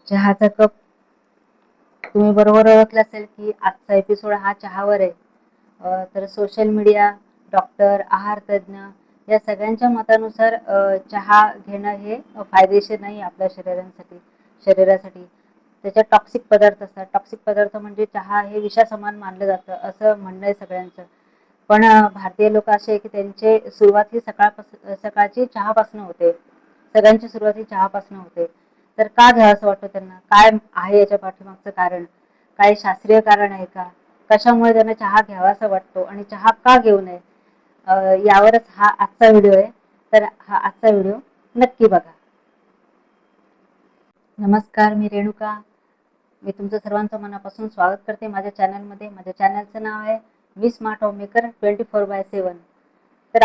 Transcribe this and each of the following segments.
चहाचा कप. तुम्ही बरोबर ओळखलं असेल की आजचा एपिसोड हा चहावर आहे. तर सोशल मीडिया, डॉक्टर, आहार तज्ज्ञ या सगळ्यांच्या मतानुसार चहा घेणं हे फायदेशीर नाही आपल्या शरीरासाठी. त्याच्यात टॉक्सिक पदार्थ असतात. टॉक्सिक पदार्थ म्हणजे चहा हे विषासमान मानलं जातं असं म्हणणं आहे सगळ्यांचं. पण भारतीय लोक असे आहे की त्यांची सुरुवात ही सकाळची चहापासून होते. सगळ्यांची सुरुवात ही चहापासून होते. तर का घ्यावं असं वाटतं त्यांना? काय आहे याच्या पाठीमागचं कारण? काही शास्त्रीय कारण आहे का? कशामुळे त्यांना चहा घ्यावासा वाटतो आणि चहा का घेऊ नये? यावरच हा आजचा व्हिडिओ आहे. तर हा आजचा व्हिडिओ नक्की बघा. नमस्कार, मी रेणुका. मी तुमचं सर्वांचं मनापासून स्वागत करते माझ्या चॅनलमध्ये. माझ्या चॅनलचं नाव आहे मी स्मार्ट होममेकर 24/7. तर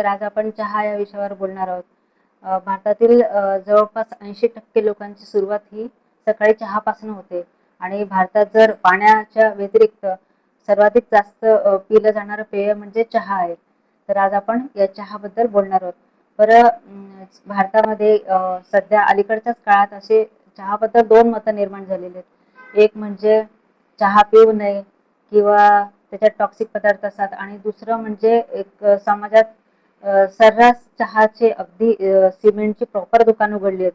आज आपण चहा या विषयावर बोलणार आहोत. भारतातील जवळपास 80% लोकांची सुरुवात ही सकाळी चहापासून होते आणि भारतात जर पाण्याच्या व्यतिरिक्त सर्वाधिक जास्त पिलं जाणारं पेय म्हणजे चहा आहे. तर आज आपण या चहाबद्दल बोलणार आहोत. बरं, भारतामध्ये सध्या अलीकडच्याच काळात असे चहाबद्दल 2 मतं निर्माण झालेले आहेत. एक म्हणजे चहा पिऊ नये किंवा त्याच्यात टॉक्सिक पदार्थ असतात आणि दुसरं म्हणजे एक समाजात सर्रास चहाचे अगदी सिमेंटची प्रॉपर दुकान उघडली आहेत.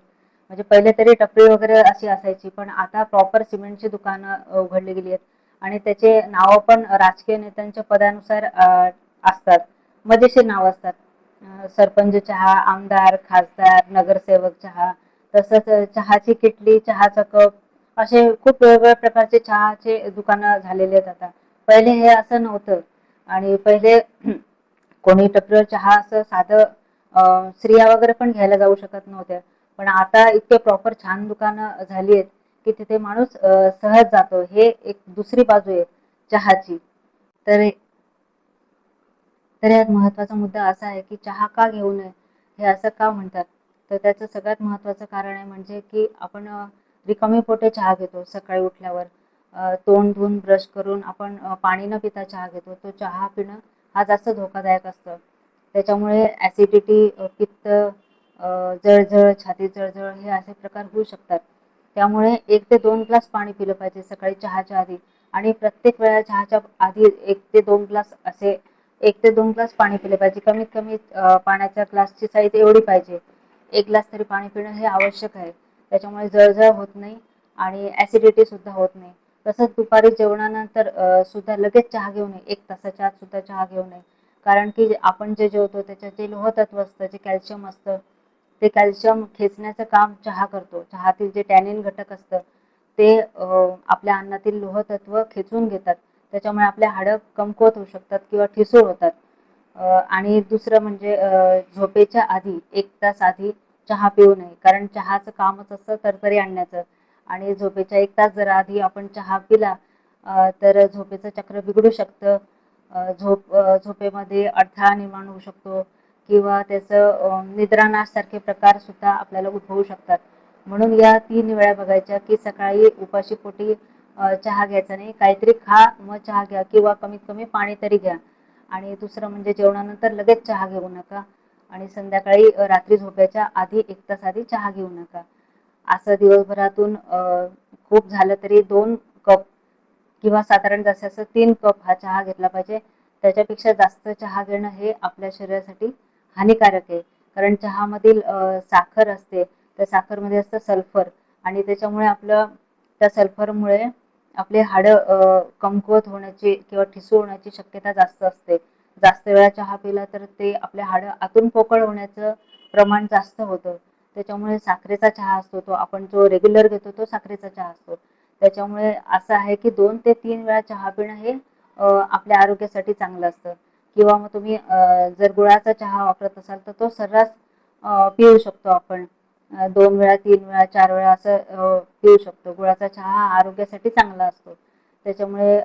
म्हणजे पहिले तरी टपरी वगैरे अशी असायची, पण आता प्रॉपर सिमेंटची दुकानं उघडली गेली आहेत आणि त्याचे नाव पण राजकीय नेत्यांच्या पदानुसार असतात. मजेशीर नाव असतात. सरपंच चहा, आमदार, खासदार, नगरसेवक चहा, तसंच चहाची किटली, चहाचा कप असे खूप वेगवेगळ्या प्रकारचे चहाचे दुकानं झालेले आहेत आता. पहिले हे असं नव्हतं आणि पहिले कोणी टपरीवर चहा असं साधं स्त्रिया वगैरे पण घ्यायला जाऊ शकत नव्हत्या. पण आता इतके प्रॉपर छान दुकानं झाली आहेत की तिथे माणूस सहज जातो. हे एक दुसरी बाजू आहे चहाची. तर तर यात महत्त्वाचा मुद्दा असा आहे की चहा का घेऊ नये? हे असं का म्हणतात? तर त्याचं सगळ्यात महत्त्वाचं कारण आहे म्हणजे की आपण रिकामी पोटी चहा घेतो सकाळी उठल्यावर. तोंड धुवून ब्रश करून आपण पाणी न पिता चहा घेतो. तो चहा पिणं हा जास्त धोकादायक असतं. त्याच्यामुळे ॲसिडिटी, पित्त, जळजळ, छातीत जळजळ हे असे प्रकार होऊ शकतात. त्यामुळे 1 ते 2 ग्लास पाणी पिलं पाहिजे सकाळी चहाच्या आधी आणि प्रत्येक वेळा चहाच्या आधी 1 ते 2 ग्लास असे 1 ते 2 ग्लास पाणी पिले पाहिजे. कमीत कमी पाण्याच्या ग्लासची साईज एवढी पाहिजे. 1 ग्लास तरी पाणी पिणं हे आवश्यक आहे. त्याच्यामुळे जळजळ होत नाही आणि ॲसिडिटी सुद्धा होत नाही. तसंच दुपारी जेवणानंतर सुद्धा लगेच चहा घेऊ नये. 1 तासाच्या आत सुद्धा चहा घेऊ नये. कारण की आपण जे जेवतो त्याच्यात जे लोहतत्व असतं, जे कॅल्शियम असतं, ते कॅल्शियम खेचण्याचं काम चहा करतो. चहातील जे टॅनिन घटक असतं ते आपल्या अन्नातील लोहतत्व खेचून घेतात. त्याच्यामुळे आपले हाडं कमकुवत होऊ शकतात किंवा ठिसूळ होतात. आणि दुसरं म्हणजे झोपेच्या आधी 1 तास आधी चहा पिऊ नये. कारण चहाचं कामच असतं तरतरी आणण्याचं आणि झोपेच्या 1 तास जर आधी आपण चहा पिला तर झोपेचं चक्र बिघडू शकतं. झोपेमध्ये अडथळा निर्माण होऊ शकतो किंवा त्याचं निद्रानाशसारखे प्रकार सुद्धा आपल्याला उद्भवू शकतात. म्हणून या 3 वेळा बघायच्या की सकाळी उपाशी पोटी चहा घ्यायचा नाही. काहीतरी खा मग चहा घ्या किंवा कमीत कमी पाणी तरी घ्या. आणि दुसरं म्हणजे जेवणानंतर लगेच चहा घेऊ नका आणि संध्याकाळी रात्री झोपायच्या आधी 1 तास आधी चहा घेऊ नका. असं दिवसभरातून खूप झालं तरी 2 कप किंवा साधारण जास्तीत जास्त 3 कप हा चहा घेतला पाहिजे. त्याच्यापेक्षा जास्त चहा घेणं हे आपल्या शरीरासाठी हानिकारक आहे. कारण चहामधील साखर असते. त्या साखरमध्ये असतं सल्फर आणि त्याच्यामुळे त्या सल्फरमुळे आपले हाडं कमकुवत होण्याची किंवा ठिसूळ होण्याची शक्यता जास्त असते. जास्त वेळा चहा पिला तर ते आपले हाडं आतून पोकळ होण्याचं प्रमाण जास्त होतं. त्याच्यामुळे साखरेचा चहा असतो तो आपण जो रेग्युलर घेतो तो साखरेचा चहा असतो. त्याच्यामुळे असं आहे की 2 ते 3 वेळा चहा पिणं हे आपल्या आरोग्यासाठी चांगलं असतं. किंवा मग तुम्ही जर गुळाचा चहा वापरत असाल तर तो सर्रास पिऊ शकतो आपण. 2 वेळा, 3 वेळा, 4 वेळा असं पिऊ शकतो. गुळाचा चहा हा आरोग्यासाठी चांगला असतो. त्याच्यामुळे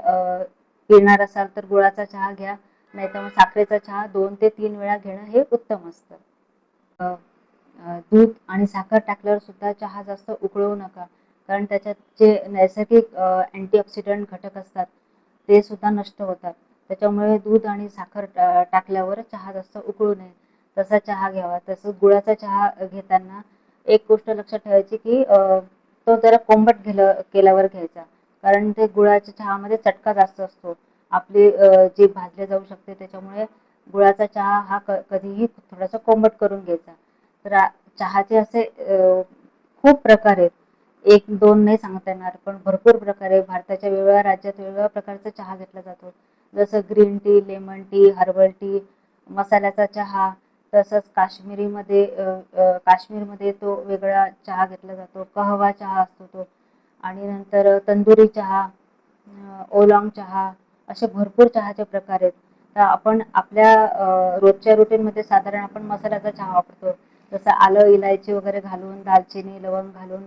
पिणार असाल तर गुळाचा चहा घ्या. नाहीतर मग साखरेचा चहा 2 ते 3 वेळा घेणं हे उत्तम असतं. दूध आणि साखर टाकल्यावर सुद्धा चहा जास्त उकळवू नका. कारण त्याच्यात जे नैसर्गिक अँटीऑक्सिडंट घटक असतात ते सुद्धा नष्ट होतात. त्याच्यामुळे दूध आणि साखर टाकल्यावर चहा जास्त उकळू नये. तसा चहा घ्यावा. तसंच गुळाचा चहा घेताना एक गोष्ट लक्षात ठेवायची की तो जरा कोंबट केल्यावर घ्यायचा, कारण ते गुळाच्या चहामध्ये चटका जास्त असतो. आपली जीभ भाजली जाऊ शकते, त्याच्यामुळे गुळाचा चहा हा कधीही थोडासा कोंबट करून घ्यायचा. तर चहाचे असे खूप प्रकार आहेत. एक दोन नाही सांगता येणार, पण भरपूर प्रकार आहे. भारताच्या वेगवेगळ्या राज्यात वेगवेगळ्या प्रकारचा चहा घेतला जातो. जसं green tea, lemon tea, herbal tea, मसाल्याचा चहा. तसंच काश्मीरमध्ये तो वेगळा चहा घेतला जातो. कहवा चहा असतो तो. आणि नंतर तंदुरी चहा, ओलाँग चहा, असे भरपूर चहाचे प्रकार आहेत. तर आपण आपल्या रोजच्या रुटीनमध्ये साधारण आपण मसाल्याचा चहा वापरतो. जसं आलं, इलायची वगैरे घालून, दालचिनी, लवंग घालून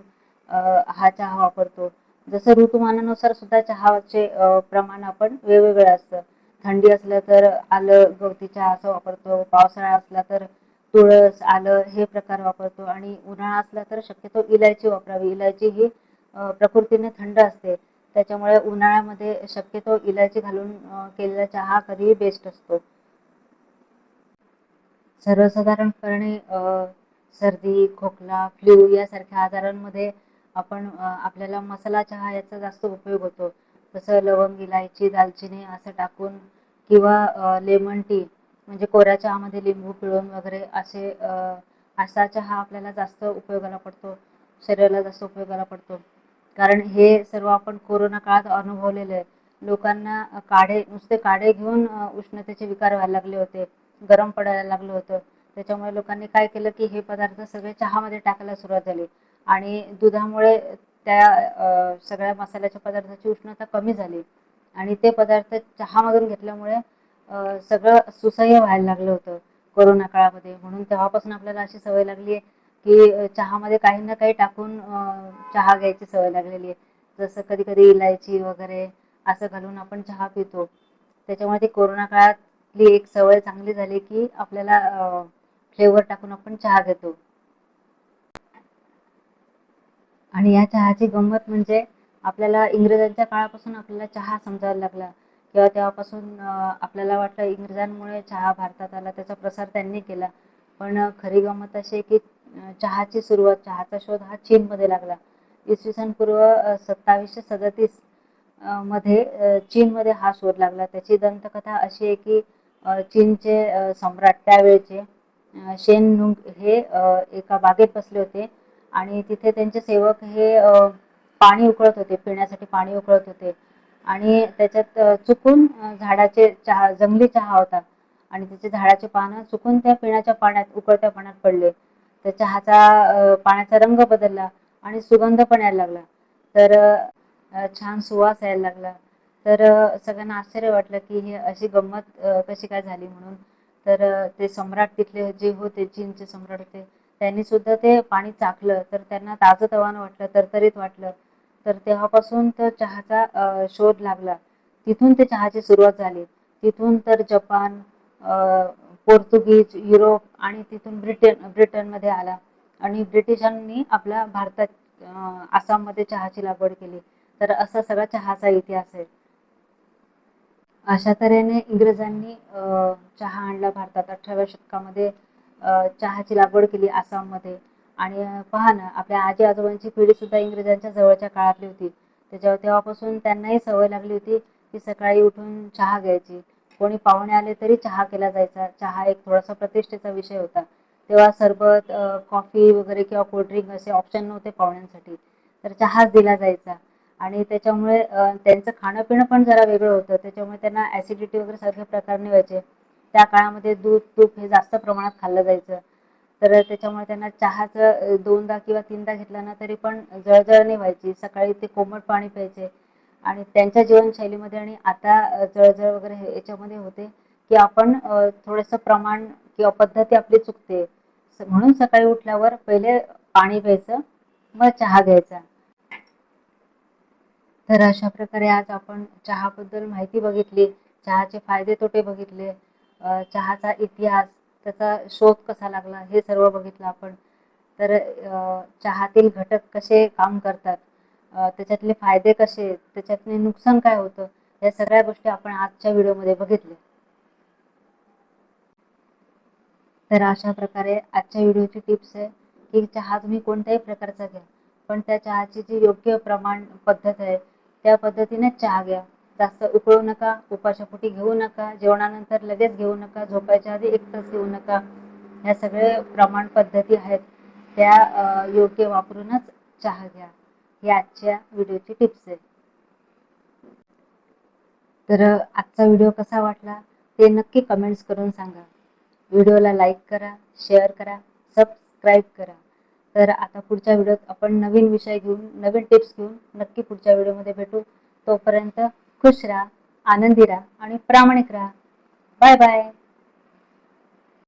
हा चहा वापरतो. जसं ऋतुमानानुसार सुद्धा चहाचे प्रमाण आपण वेगवेगळं असतं. थंडी असलं तर आलं, गवती चहा असं वापरतो. पावसाळा असला तर तुळस, आलं हे प्रकार वापरतो. आणि उन्हाळा असला तर शक्यतो इलायची वापरावी. इलायची ही प्रकृतीने थंड असते, त्याच्यामुळे उन्हाळ्यामध्ये शक्यतो इलायची घालून केलेला चहा कधीही बेस्ट असतो. सर्वसाधारणपणे सर्दी, खोकला, फ्लू यासारख्या आजारांमध्ये आपल्याला मसाला चहा याचा जास्त उपयोग होतो. जसं लवंग, इलायची, दालचिनी असं टाकून, किंवा लेमन टी म्हणजे कोऱ्या चहामध्ये लिंबू पिळून वगैरे असा चहा आपल्याला जास्त उपयोगाला पडतो, शरीराला जास्त उपयोगाला पडतो. कारण हे सर्व आपण कोरोना काळात अनुभवलेलं आहे. लोकांना नुसते काढे घेऊन उष्णतेचे विकार व्हायला लागले होते, गरम पडायला लागलं होतं. त्याच्यामुळे लोकांनी काय केलं की हे पदार्थ सगळे चहामध्ये टाकायला सुरुवात झाली, आणि दुधामुळे त्या सगळ्या मसाल्याच्या पदार्थाची उष्णता कमी झाली, आणि ते पदार्थ चहामधून घेतल्यामुळे सगळं सुसह्य व्हायला लागलं होतं कोरोना काळामध्ये. म्हणून तेव्हापासून आपल्याला अशी सवय लागली आहे की चहामध्ये काही ना काही टाकून चहा घ्यायची सवय लागलेली आहे. जसं कधी कधी इलायची वगैरे असं घालून आपण चहा पितो. त्याच्यामुळे ती कोरोना काळातली एक सवय चांगली झाली की आपल्याला फ्लेवर टाकून आपण चहा घेतो. आणि या चहाची गंमत म्हणजे आपल्याला इंग्रजांच्या काळापासून आपल्याला चहा समजायला लागला, किंवा तेव्हापासून आपल्याला वाटलं इंग्रजांमुळे चहा भारतात आला, त्याचा प्रसार त्यांनी केला. पण खरी गंमत अशी आहे की चहाचा शोध हा चीनमध्ये लागला. इसवी सन पूर्व 2737 मध्ये चीनमध्ये हा शोध लागला. त्याची दंतकथा अशी आहे की चीनचे सम्राट त्यावेळेचे शेन नुंग हे एका बागेत बसले होते, आणि तिथे त्यांचे सेवक हे पाणी उकळत होते, पिण्यासाठी पाणी उकळत होते. आणि त्याच्यात चुकून जंगली चहा होता, आणि त्याचे झाडाचे पानं चुकून त्या पिण्याच्या पाण्यात, उकळत्या पाण्यात पडले. त्या पाण्याचा रंग बदलला आणि सुगंध पण यायला लागला. तर छान सुवास यायला लागला. तर सगळ्यांना आश्चर्य वाटलं की ही अशी गंमत कशी काय झाली म्हणून. तर ते सम्राट तिथले जे होते, चीनचे सम्राट होते, त्यांनी सुद्धा ते पाणी चाखलं, तर त्यांना ताजंतवानं वाटलं, तरतरीत वाटलं. तर तेव्हापासून तर चहाचा शोध लागला. तिथून ते चहाची सुरुवात झाली. तिथून तर जपान, पोर्तुगीज, युरोप, आणि तिथून ब्रिटनमध्ये आला, आणि ब्रिटिशांनी आपल्या भारतात आसाममध्ये चहाची लागवड केली. तर असा सगळा चहाचा इतिहास आहे. अशा तऱ्हेने इंग्रजांनी चहा आणला भारतात. 18व्या शतकामध्ये चहाची लागवड केली आसाममध्ये. आणि पहा ना, आपल्या आजी आजोबांची पिढी सुद्धा इंग्रजांच्या जवळच्या काळातली होती. तेव्हापासून त्यांनाही सवय लागली होती की सकाळी उठून चहा घ्यायची. कोणी पाहुणे आले तरी चहा केला जायचा. चहा एक थोडासा प्रतिष्ठेचा विषय होता. तेव्हा सरबत, कॉफी वगैरे किंवा कोल्ड्रिंक असे ऑप्शन नव्हते पाहुण्यांसाठी, तर चहाच दिला जायचा. आणि त्याच्यामुळे त्यांचं खाणं पिणं पण जरा वेगळं होतं. त्याच्यामुळे त्यांना ऍसिडिटी वगैरे सारखे प्रकार नाही व्हायचे. त्या काळामध्ये दूध, तूप हे जास्त प्रमाणात खाल्लं जायचं. तर त्याच्यामुळे त्यांना चहाचं दोनदा किंवा तीनदा घेतला ना तरी पण जळजळ नाही व्हायची. सकाळी ते कोमट पाणी प्यायचे. आणि त्यांच्या जीवनशैलीमध्ये आणि आता जळजळ वगैरे याच्यामध्ये होते की आपण थोडंसं प्रमाण किंवा पद्धती आपली चुकते. म्हणून सकाळी उठल्यावर पहिले पाणी प्यायचं, मग चहा घ्यायचा. तर अशा प्रकारे आज आपण चहाबद्दल माहिती बघितली, चहाचे फायदे तोटे बघितले, चहाचा इतिहास, त्याचा शोध कसा लागला हे सर्व बघितलं आपण. तर चहातील घटक कसे काम करतात, त्याच्यातले फायदे कसे, त्याच्यातले नुकसान काय होतं, या सगळ्या गोष्टी आपण आजच्या व्हिडिओमध्ये बघितल्या. तर अशा प्रकारे आजच्या व्हिडिओची टिप्स आहे की चहा तुम्ही कोणत्याही प्रकारचा घ्या, पण त्या चहाची जी योग्य प्रमाण पद्धत आहे त्या पद्धतीनेच चहा घ्या. जास्त उकळू नका, उपाच्या पोटी घेऊ नका, जेवणानंतर लगेच घेऊ नका, झोपायच्या आधी 1 तास घेऊ नका. ह्या सगळे प्रमाण पद्धती आहेत त्या योग्य वापरूनच चहा घ्या. ही आजच्या व्हिडिओची टिप्स आहे. तर आजचा व्हिडिओ कसा वाटला ते नक्की कमेंट्स करून सांगा. व्हिडिओला लाईक करा, शेअर करा, सबस्क्राईब करा. तर आता पुढच्या व्हिडिओत आपण नवीन विषय घेऊन, नवीन टिप्स घेऊन नक्की पुढच्या व्हिडिओमध्ये भेटू. तोपर्यंत खुश राहा, आनंदी राहा आणि प्रामाणिक राहा. Bye bye.